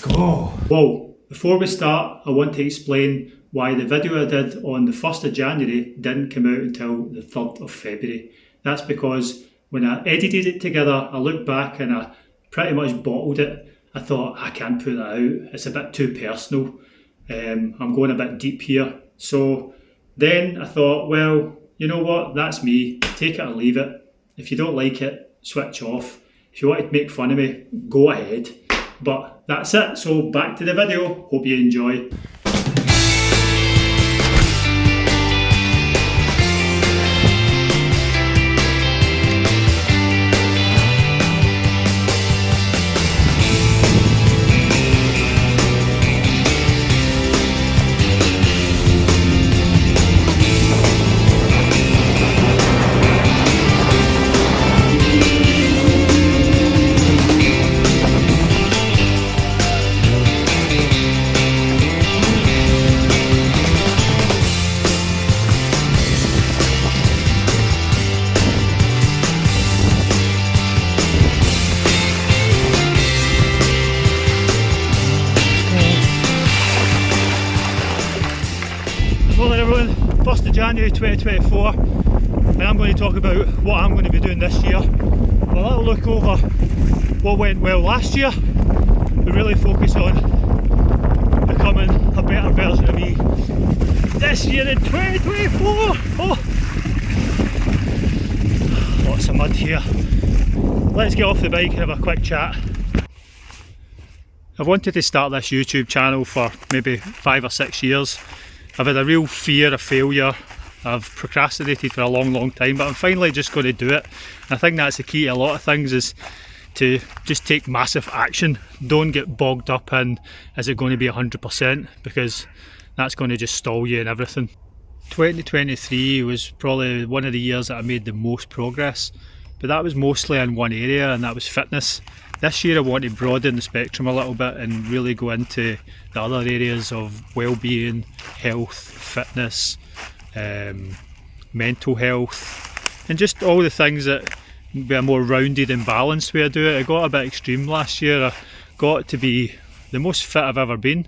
go! Whoa, before we start, I want to explain why the video I did on the 1st of January didn't come out until the 3rd of February. That's because when I edited it together, I looked back and I pretty much bottled it. I thought, I can't put that out, it's a bit too personal. I'm going a bit deep here. So then I thought, well, you know what, that's me, take it or leave it. If you don't like it, switch off. If you want to make fun of me, go ahead. But that's it, so back to the video, hope you enjoy. Morning everyone, 1st of January 2024, and I'm going to talk about what I'm going to be doing this year. A little look over what went well last year, but really focus on becoming a better version of me this year in 2024. Oh, lots of mud here. Let's get off the bike and have a quick chat. I've wanted to start this YouTube channel for maybe 5 or 6 years. I've had a real fear of failure. I've procrastinated for a long time, but I'm finally just going to do it. And I think that's the key to a lot of things, is to just take massive action. Don't get bogged up in, is it going to be 100%, because that's going to just stall you in everything. 2023 was probably one of the years that I made the most progress, but that was mostly in one area, and that was fitness. This year I want to broaden the spectrum a little bit and really go into the other areas of well-being, health, fitness, mental health, and just all the things that be a more rounded and balanced way I do it. I got a bit extreme last year. I got to be the most fit I've ever been,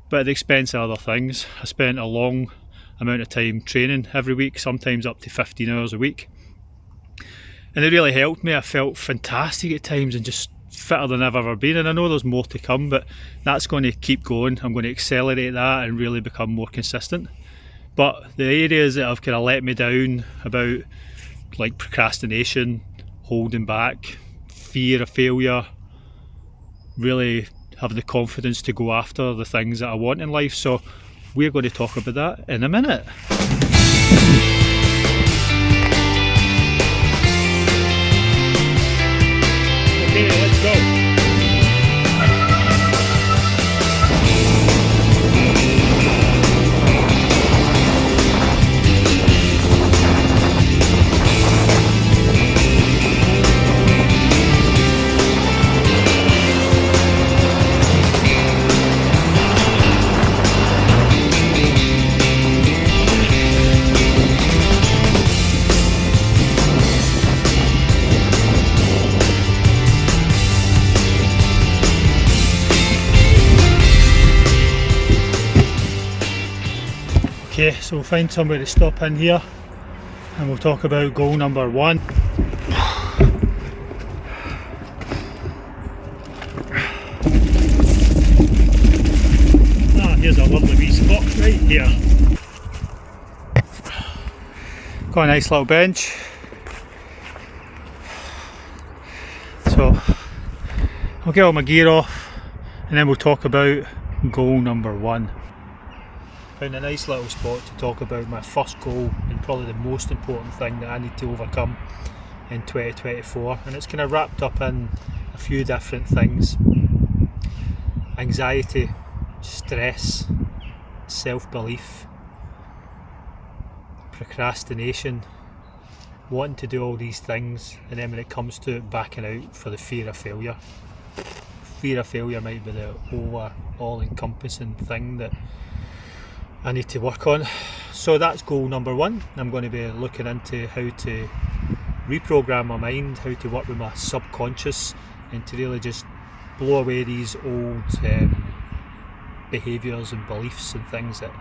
but at the expense of other things. I spent a long amount of time training every week, sometimes up to 15 hours a week. And it really helped me. I felt fantastic at times and just fitter than I've ever been, and I know there's more to come, but that's going to keep going. I'm going to accelerate that and really become more consistent. But the areas that have kind of let me down about, like procrastination, holding back, fear of failure, really have the confidence to go after the things that I want in life. So we're going to talk about that in a minute. Okay, let's go. Okay, so we'll find somewhere to stop in here and we'll talk about goal number 1. Here's a lovely wee spot right here. Got a nice little bench. So I'll get all my gear off and then we'll talk about goal number 1. Found a nice little spot to talk about my first goal and probably the most important thing that I need to overcome in 2024, and it's kind of wrapped up in a few different things: anxiety, stress, self-belief, procrastination, wanting to do all these things, and then when it comes to it, backing out for the fear of failure. Fear of failure might be the all-encompassing thing that I need to work on. So that's goal number 1. I'm going to be looking into how to reprogram my mind, how to work with my subconscious, and to really just blow away these old behaviours and beliefs and things that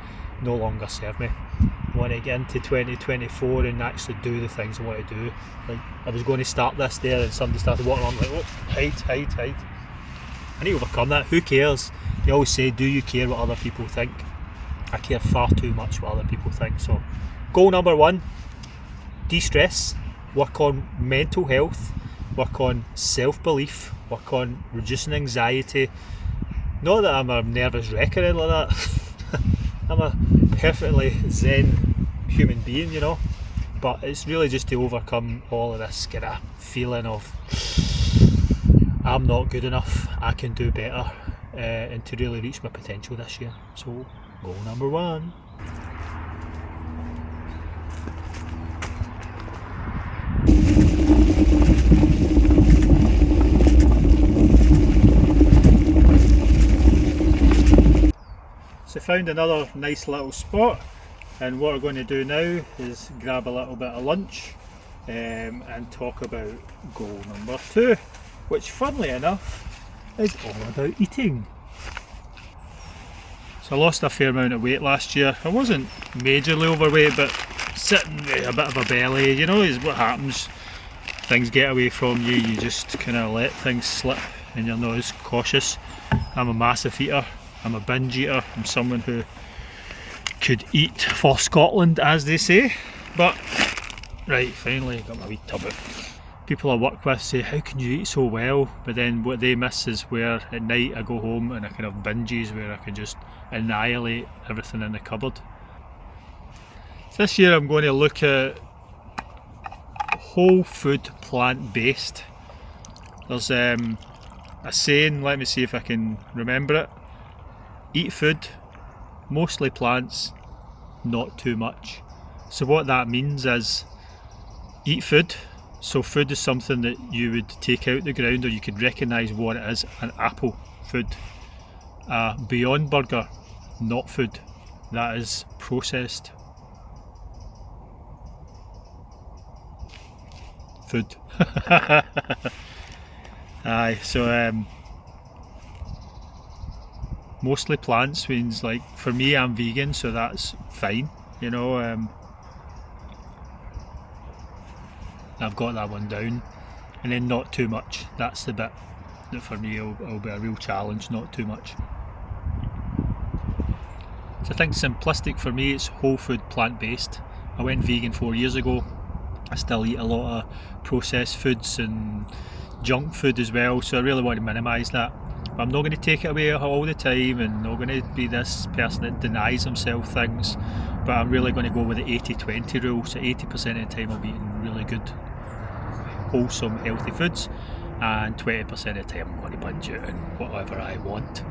no longer serve me. I want to get into 2024 and actually do the things I want to do. Like, I was going to start this there and somebody started walking on, like, oh, hide. I need to overcome that. Who cares? They always say, do you care what other people think? I care far too much what other people think. So goal number 1, de-stress, work on mental health, work on self-belief, work on reducing anxiety. Not that I'm a nervous wreck or anything like that. I'm a perfectly zen human being, you know, but it's really just to overcome all of this kind of feeling of I'm not good enough, I can do better, and to really reach my potential this year. So goal number 1. So found another nice little spot, and what we're going to do now is grab a little bit of lunch and talk about goal number 2, which funnily enough is all about eating. So I lost a fair amount of weight last year. I wasn't majorly overweight, but sitting with a bit of a belly, you know, is what happens. Things get away from you, you just kind of let things slip and you're not as cautious. I'm a massive eater. I'm a binge eater. I'm someone who could eat for Scotland, as they say. But, right, finally got my wee tub out. People I work with say, how can you eat so well? But then what they miss is where at night I go home and I kind of binges where I can just annihilate everything in the cupboard. This year I'm going to look at whole food, plant-based. There's a saying, let me see if I can remember it. Eat food, mostly plants, not too much. So what that means is eat food. So food is something that you would take out the ground or you could recognise what it is. An apple, food. A Beyond Burger, not food. That is processed food. Aye, so mostly plants means, like, for me I'm vegan, so that's fine, you know. I've got that one down. And then not too much, that's the bit that for me will be a real challenge, not too much. So I think simplistic for me, it's whole food, plant-based. I went vegan 4 years ago. I still eat a lot of processed foods and junk food as well, so I really want to minimise that. But I'm not going to take it away all the time and not going to be this person that denies himself things, but I'm really going to go with the 80-20 rule. So 80% of the time I'll be eating really good, wholesome, healthy foods, and 20% of the time I'm going to binge out on whatever I want.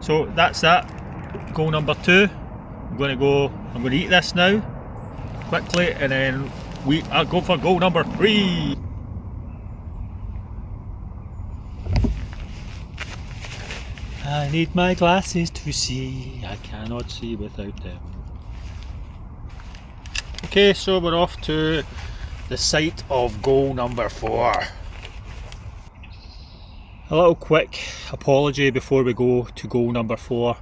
So that's that. Goal number 2. I'm going to eat this now quickly, and then I'll go for goal number 3. I need my glasses to see, I cannot see without them. Okay, so we're off to the site of goal number 4. A little quick apology before we go to goal number 4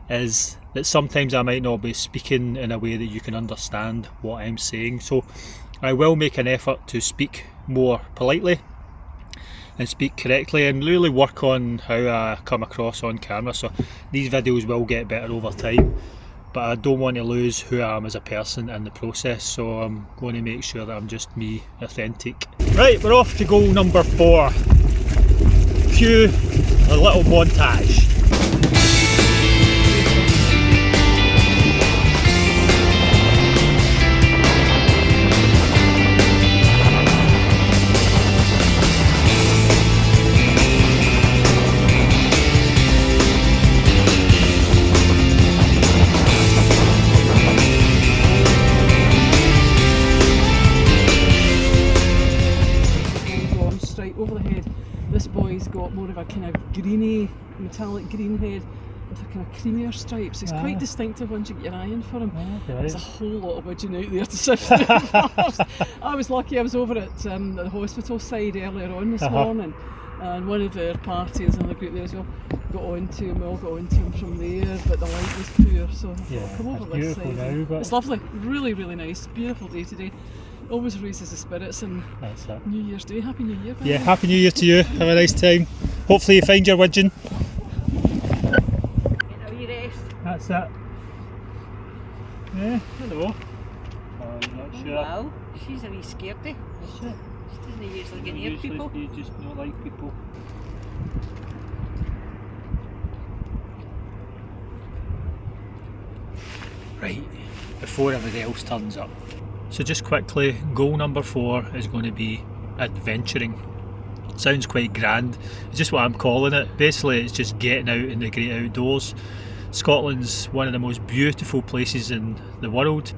is that sometimes I might not be speaking in a way that you can understand what I'm saying, so I will make an effort to speak more politely and speak correctly and really work on how I come across on camera. So these videos will get better over time, but I don't want to lose who I am as a person in the process, so I'm going to make sure that I'm just me, authentic. Right, we're off to goal number 4. Cue a little montage. Over the head. This boy's got more of a kind of greeny, metallic green head with a kind of creamier stripes. It's quite distinctive once you get your eye in for him. There's a whole lot of wooding out there to sift through. I was lucky, I was over at the hospital side earlier on this morning, and one of their parties in the group there as well got onto him. We all got onto him from there, but the light was poor, so I thought, come over this side. Now, it's lovely, really, really nice, beautiful day today. Always raises the spirits, and that's it. New Year's Day. Happy New Year. Yeah, Happy New Year to you. Have a nice time. Hopefully you find your widgeon. Get a wee rest. That's it. Yeah, hello. I'm not sure. Well, she's a wee scaredy. Is she? She doesn't usually get near people. You just don't like people. Right, before everybody else turns up. So just quickly, goal number 4 is going to be adventuring. Sounds quite grand, it's just what I'm calling it. Basically it's just getting out in the great outdoors. Scotland's one of the most beautiful places in the world.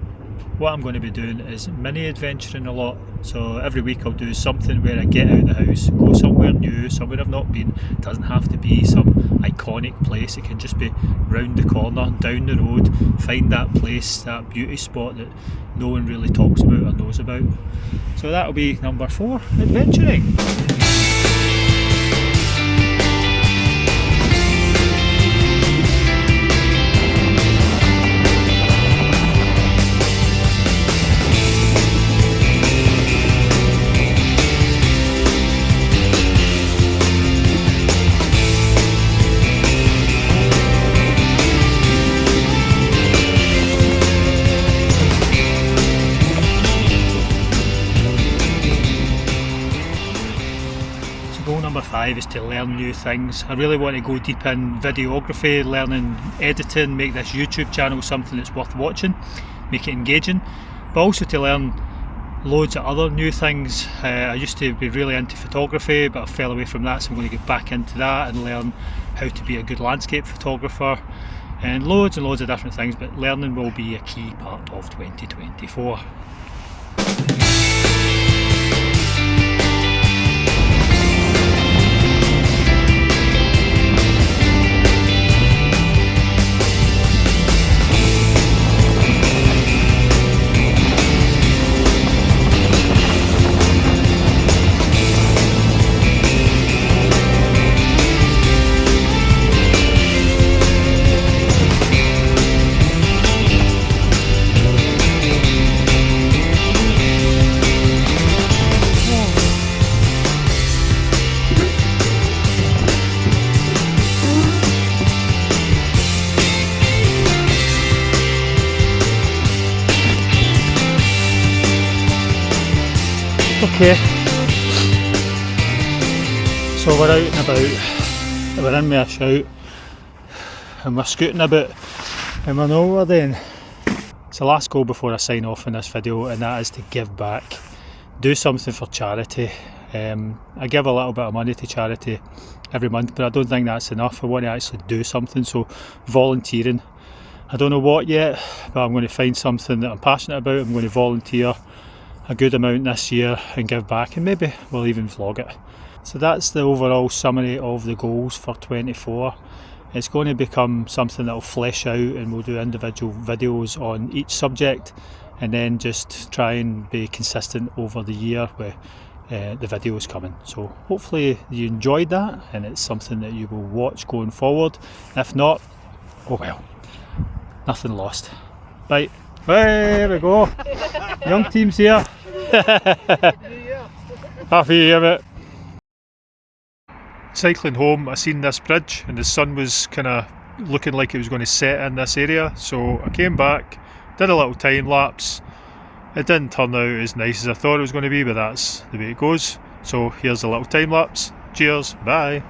What I'm going to be doing is mini adventuring a lot. So every week I'll do something where I get out of the house, go somewhere new, somewhere I've not been. It doesn't have to be some iconic place, it can just be round the corner, down the road, find that place, that beauty spot that no one really talks about or knows about. So that'll be number 4, adventuring. Goal number 5 is to learn new things. I really want to go deep in videography, learning editing, make this YouTube channel something that's worth watching, make it engaging, but also to learn loads of other new things. I used to be really into photography, but I fell away from that, so I'm going to get back into that and learn how to be a good landscape photographer and loads of different things, but learning will be a key part of 2024. Okay, so we're out and about, we're in with a shout and we're scooting about and we know what we're doing. It's the last goal before I sign off in this video, and that is to give back, do something for charity. I give a little bit of money to charity every month, but I don't think that's enough. I want to actually do something, so volunteering. I don't know what yet, but I'm going to find something that I'm passionate about. I'm going to volunteer a good amount this year and give back, and maybe we'll even vlog it. So that's the overall summary of the goals for 24. It's going to become something that will flesh out, and we'll do individual videos on each subject, and then just try and be consistent over the year with the videos coming. So hopefully you enjoyed that and it's something that you will watch going forward. If not, oh well, nothing lost. Right. There we go. Young team's here. Happy New Year, mate. Cycling home, I seen this bridge and the sun was kind of looking like it was going to set in this area, so I came back, did a little time lapse. It didn't turn out as nice as I thought it was going to be, but that's the way it goes. So here's a little time lapse. Cheers, bye.